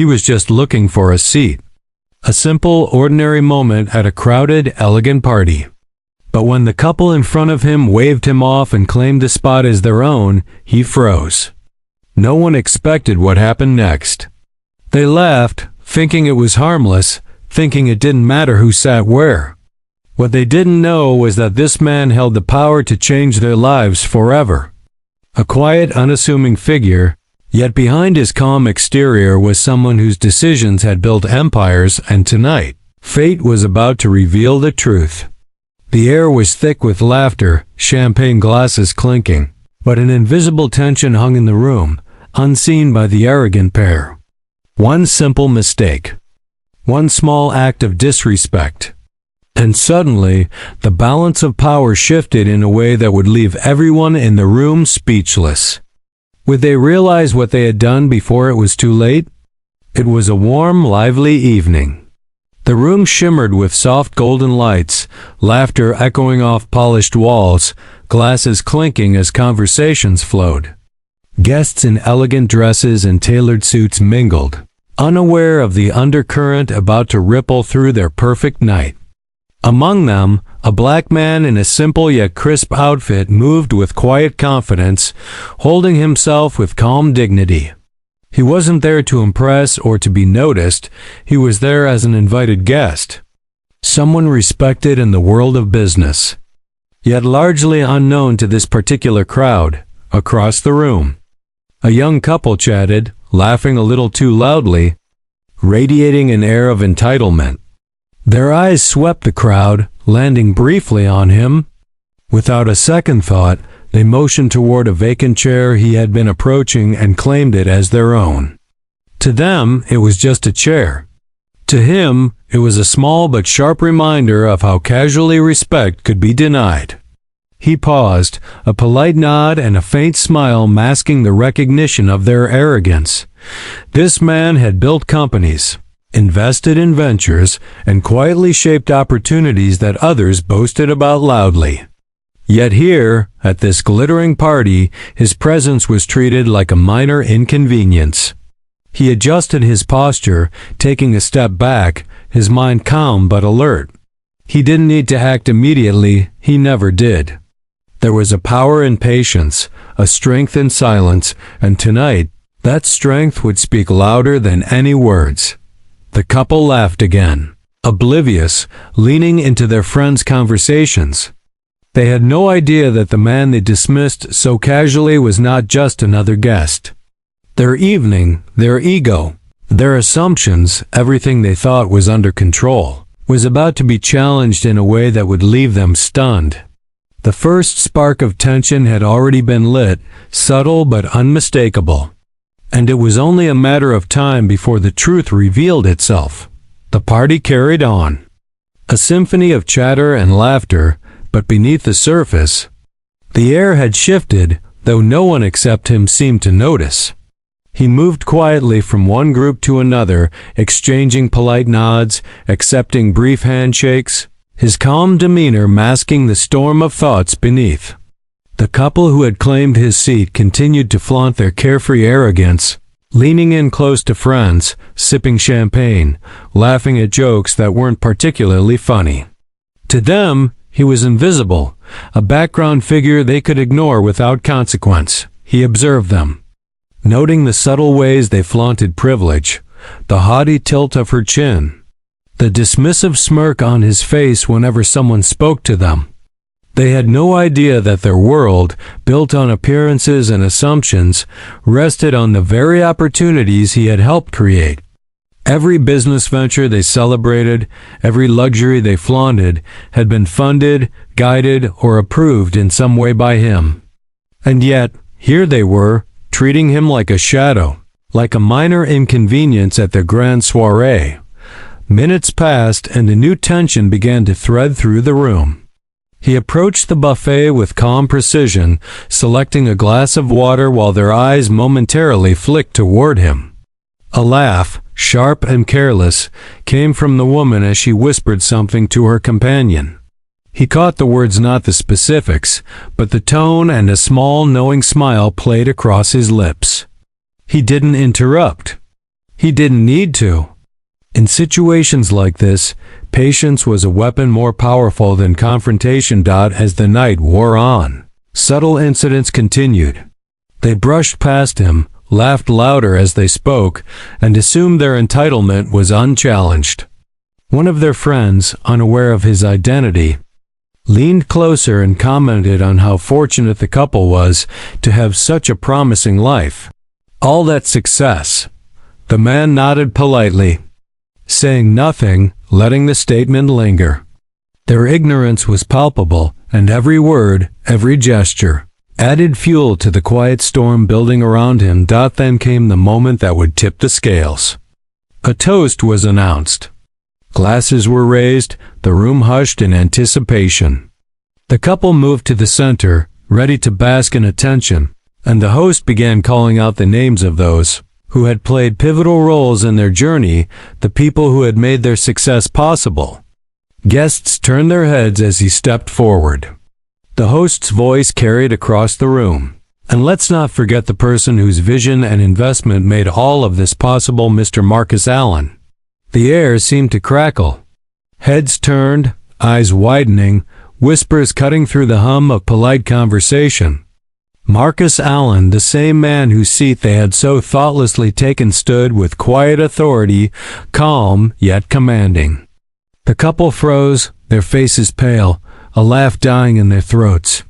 He was just looking for a seat. A simple, ordinary moment at a crowded, elegant party. But when the couple in front of him waved him off and claimed the spot as their own, he froze. No one expected what happened next. They laughed, thinking it was harmless, thinking it didn't matter who sat where. What they didn't know was that this man held the power to change their lives forever. A quiet, unassuming figure, yet behind his calm exterior was someone whose decisions had built empires, and tonight, fate was about to reveal the truth. The air was thick with laughter, champagne glasses clinking, but an invisible tension hung in the room, unseen by the arrogant pair. One simple mistake. One small act of disrespect. And suddenly, the balance of power shifted in a way that would leave everyone in the room speechless. Would they realize what they had done before it was too late? It was a warm, lively evening. The room shimmered with soft golden lights, laughter echoing off polished walls, glasses clinking as conversations flowed. Guests in elegant dresses and tailored suits mingled, unaware of the undercurrent about to ripple through their perfect night. Among them, a black man in a simple yet crisp outfit moved with quiet confidence, holding himself with calm dignity. He wasn't there to impress or to be noticed, he was there as an invited guest. Someone respected in the world of business. Yet largely unknown to this particular crowd, across the room. A young couple chatted, laughing a little too loudly, radiating an air of entitlement. Their eyes swept the crowd, landing briefly on him. Without a second thought, they motioned toward a vacant chair he had been approaching and claimed it as their own. To them, it was just a chair. To him, it was a small but sharp reminder of how casually respect could be denied. He paused, a polite nod and a faint smile masking the recognition of their arrogance. This man had built companies, invested in ventures, and quietly shaped opportunities that others boasted about loudly. Yet here, at this glittering party, his presence was treated like a minor inconvenience. He adjusted his posture, taking a step back, his mind calm but alert. He didn't need to act immediately, he never did. There was a power in patience, a strength in silence, and tonight, that strength would speak louder than any words. The couple laughed again, oblivious, leaning into their friends' conversations. They had no idea that the man they dismissed so casually was not just another guest. Their evening, their ego, their assumptions, everything they thought was under control, was about to be challenged in a way that would leave them stunned. The first spark of tension had already been lit, subtle but unmistakable. And it was only a matter of time before the truth revealed itself. The party carried on. A symphony of chatter and laughter, but beneath the surface, the air had shifted, though no one except him seemed to notice. He moved quietly from one group to another, exchanging polite nods, accepting brief handshakes, his calm demeanor masking the storm of thoughts beneath. The couple who had claimed his seat continued to flaunt their carefree arrogance, leaning in close to friends, sipping champagne, laughing at jokes that weren't particularly funny. To them, he was invisible, a background figure they could ignore without consequence. He observed them, noting the subtle ways they flaunted privilege, the haughty tilt of her chin, the dismissive smirk on his face whenever someone spoke to them. They had no idea that their world, built on appearances and assumptions, rested on the very opportunities he had helped create. Every business venture they celebrated, every luxury they flaunted, had been funded, guided, or approved in some way by him. And yet, here they were, treating him like a shadow, like a minor inconvenience at their grand soiree. Minutes passed and a new tension began to thread through the room. He approached the buffet with calm precision, selecting a glass of water while their eyes momentarily flicked toward him. A laugh, sharp and careless, came from the woman as she whispered something to her companion. He caught the words, not the specifics, but the tone, and a small, knowing smile played across his lips. He didn't interrupt. He didn't need to. In situations like this, patience was a weapon more powerful than confrontation. As the night wore on, subtle incidents continued. They brushed past him, laughed louder as they spoke, and assumed their entitlement was unchallenged. One of their friends, unaware of his identity, leaned closer and commented on how fortunate the couple was to have such a promising life. All that success. The man nodded politely, saying nothing, letting the statement linger. Their ignorance was palpable, and every word, every gesture, added fuel to the quiet storm building around him. Then came the moment that would tip the scales. A toast was announced. Glasses were raised, the room hushed in anticipation. The couple moved to the center, ready to bask in attention, and the host began calling out the names of those who had played pivotal roles in their journey, the people who had made their success possible. Guests turned their heads as he stepped forward. The host's voice carried across the room. And let's not forget the person whose vision and investment made all of this possible, Mr. Marcus Allen. The air seemed to crackle. Heads turned, eyes widening, whispers cutting through the hum of polite conversation. Marcus Allen, the same man whose seat they had so thoughtlessly taken, stood with quiet authority, calm yet commanding. The couple froze, their faces pale, a laugh dying in their throats.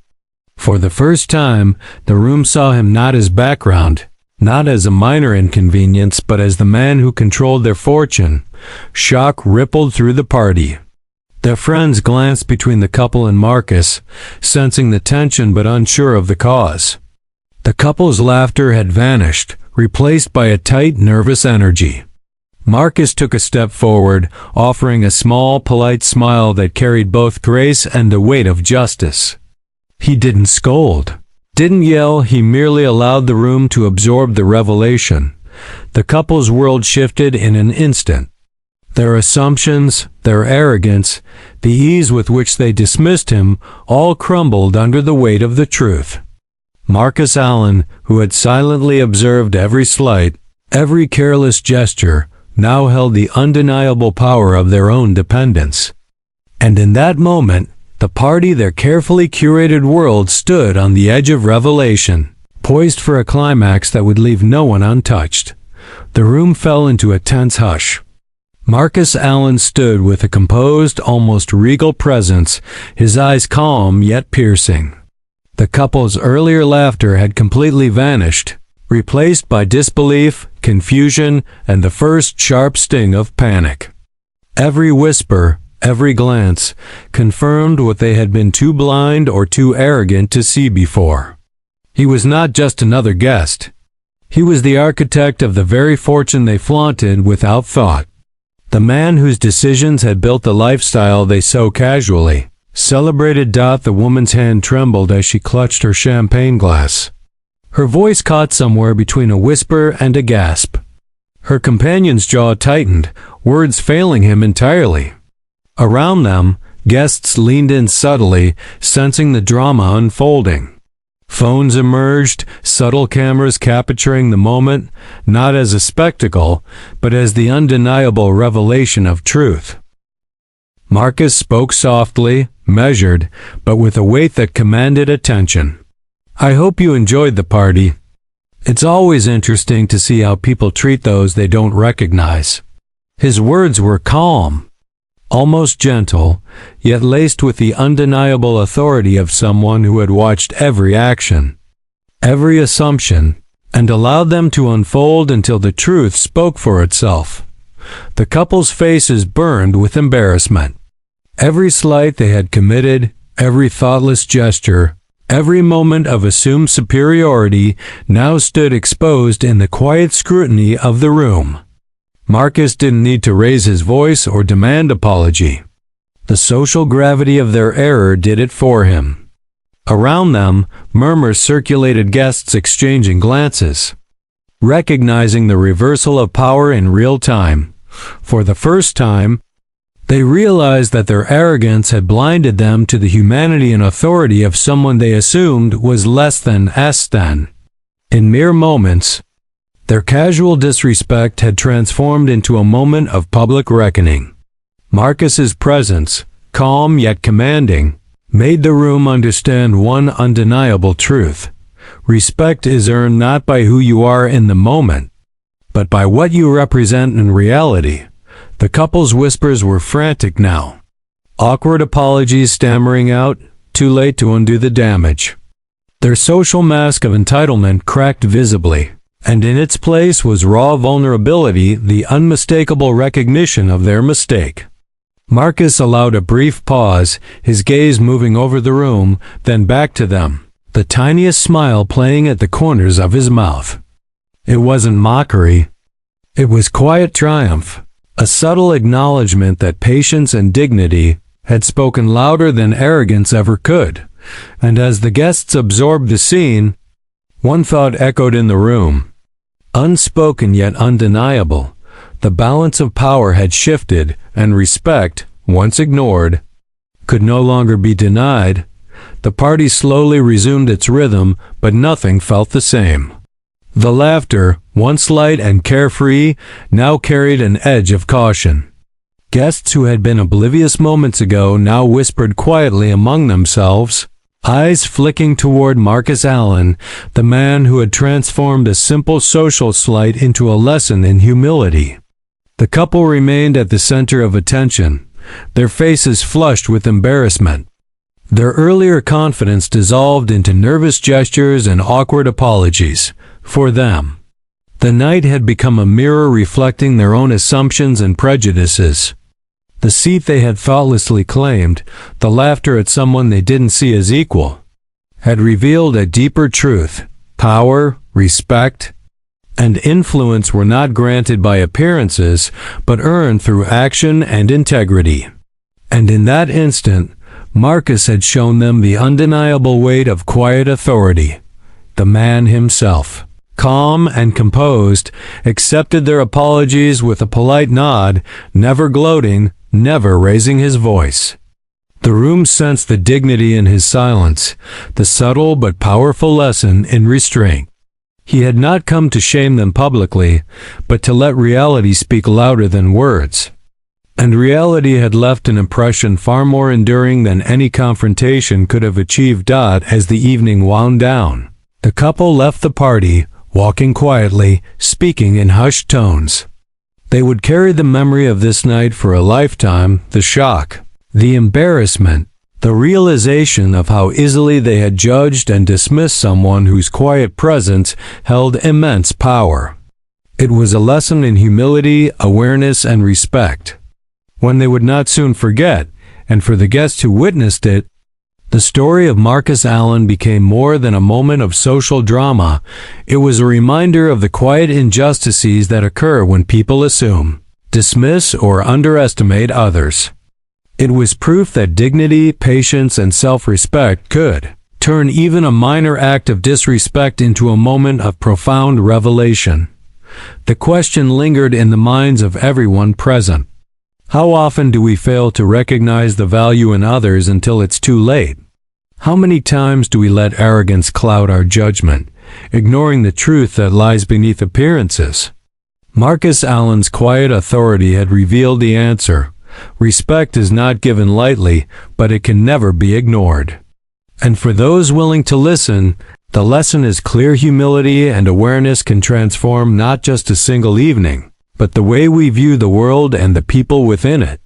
For the first time, the room saw him not as background, not as a minor inconvenience, but as the man who controlled their fortune. Shock rippled through the party. Their friends glanced between the couple and Marcus, sensing the tension but unsure of the cause. The couple's laughter had vanished, replaced by a tight, nervous energy. Marcus took a step forward, offering a small, polite smile that carried both grace and the weight of justice. He didn't scold, didn't yell, he merely allowed the room to absorb the revelation. The couple's world shifted in an instant. Their assumptions, their arrogance, the ease with which they dismissed him, all crumbled under the weight of the truth. Marcus Allen, who had silently observed every slight, every careless gesture, now held the undeniable power of their own dependence. And in that moment, the party, their carefully curated world, stood on the edge of revelation, poised for a climax that would leave no one untouched. The room fell into a tense hush. Marcus Allen stood with a composed, almost regal presence, his eyes calm yet piercing. The couple's earlier laughter had completely vanished, replaced by disbelief, confusion, and the first sharp sting of panic. Every whisper, every glance, confirmed what they had been too blind or too arrogant to see before. He was not just another guest. He was the architect of the very fortune they flaunted without thought. The man whose decisions had built the lifestyle they so casually celebrated. The woman's hand trembled as she clutched her champagne glass. Her voice caught somewhere between a whisper and a gasp. Her companion's jaw tightened, words failing him entirely. Around them, guests leaned in subtly, sensing the drama unfolding. Phones emerged, subtle cameras capturing the moment, not as a spectacle, but as the undeniable revelation of truth. Marcus spoke softly, measured, but with a weight that commanded attention. "I hope you enjoyed the party. It's always interesting to see how people treat those they don't recognize." His words were calm, almost gentle, yet laced with the undeniable authority of someone who had watched every action, every assumption, and allowed them to unfold until the truth spoke for itself. The couple's faces burned with embarrassment. Every slight they had committed, every thoughtless gesture, every moment of assumed superiority now stood exposed in the quiet scrutiny of the room. Marcus didn't need to raise his voice or demand apology. The social gravity of their error did it for him. Around them, murmurs circulated, guests exchanging glances, recognizing the reversal of power in real time. For the first time, they realized that their arrogance had blinded them to the humanity and authority of someone they assumed was less than. In mere moments, Their casual disrespect had transformed into a moment of public reckoning. Marcus's presence, calm yet commanding, made the room understand one undeniable truth. Respect is earned not by who you are in the moment, but by what you represent in reality. The couple's whispers were frantic now. Awkward apologies stammering out, too late to undo the damage. Their social mask of entitlement cracked visibly, and in its place was raw vulnerability, the unmistakable recognition of their mistake. Marcus allowed a brief pause, his gaze moving over the room, then back to them, the tiniest smile playing at the corners of his mouth. It wasn't mockery. It was quiet triumph, a subtle acknowledgement that patience and dignity had spoken louder than arrogance ever could. And as the guests absorbed the scene, one thought echoed in the room. Unspoken yet undeniable, the balance of power had shifted, and respect, once ignored, could no longer be denied. The party slowly resumed its rhythm, but nothing felt the same. The laughter, once light and carefree, now carried an edge of caution. Guests who had been oblivious moments ago now whispered quietly among themselves, eyes flicking toward Marcus Allen, the man who had transformed a simple social slight into a lesson in humility. The couple remained at the center of attention, their faces flushed with embarrassment. Their earlier confidence dissolved into nervous gestures and awkward apologies. For them, the night had become a mirror reflecting their own assumptions and prejudices. The seat they had thoughtlessly claimed, the laughter at someone they didn't see as equal, had revealed a deeper truth. Power, respect, and influence were not granted by appearances, but earned through action and integrity. And in that instant, Marcus had shown them the undeniable weight of quiet authority. The man himself, calm and composed, accepted their apologies with a polite nod, never gloating, never raising his voice. The room sensed the dignity in his silence, the subtle but powerful lesson in restraint. He had not come to shame them publicly, but to let reality speak louder than words. And reality had left an impression far more enduring than any confrontation could have achieved. As the evening wound down, the couple left the party, walking quietly, speaking in hushed tones. They would carry the memory of this night for a lifetime, the shock, the embarrassment, the realization of how easily they had judged and dismissed someone whose quiet presence held immense power. It was a lesson in humility, awareness, and respect, one they would not soon forget, and for the guests who witnessed it, the story of Marcus Allen became more than a moment of social drama. It was a reminder of the quiet injustices that occur when people assume, dismiss, or underestimate others. It was proof that dignity, patience, and self-respect could turn even a minor act of disrespect into a moment of profound revelation. The question lingered in the minds of everyone present. How often do we fail to recognize the value in others until it's too late? How many times do we let arrogance cloud our judgment, ignoring the truth that lies beneath appearances? Marcus Allen's quiet authority had revealed the answer. Respect is not given lightly, but it can never be ignored. And for those willing to listen, the lesson is clear: humility and awareness can transform not just a single evening, but the way we view the world and the people within it.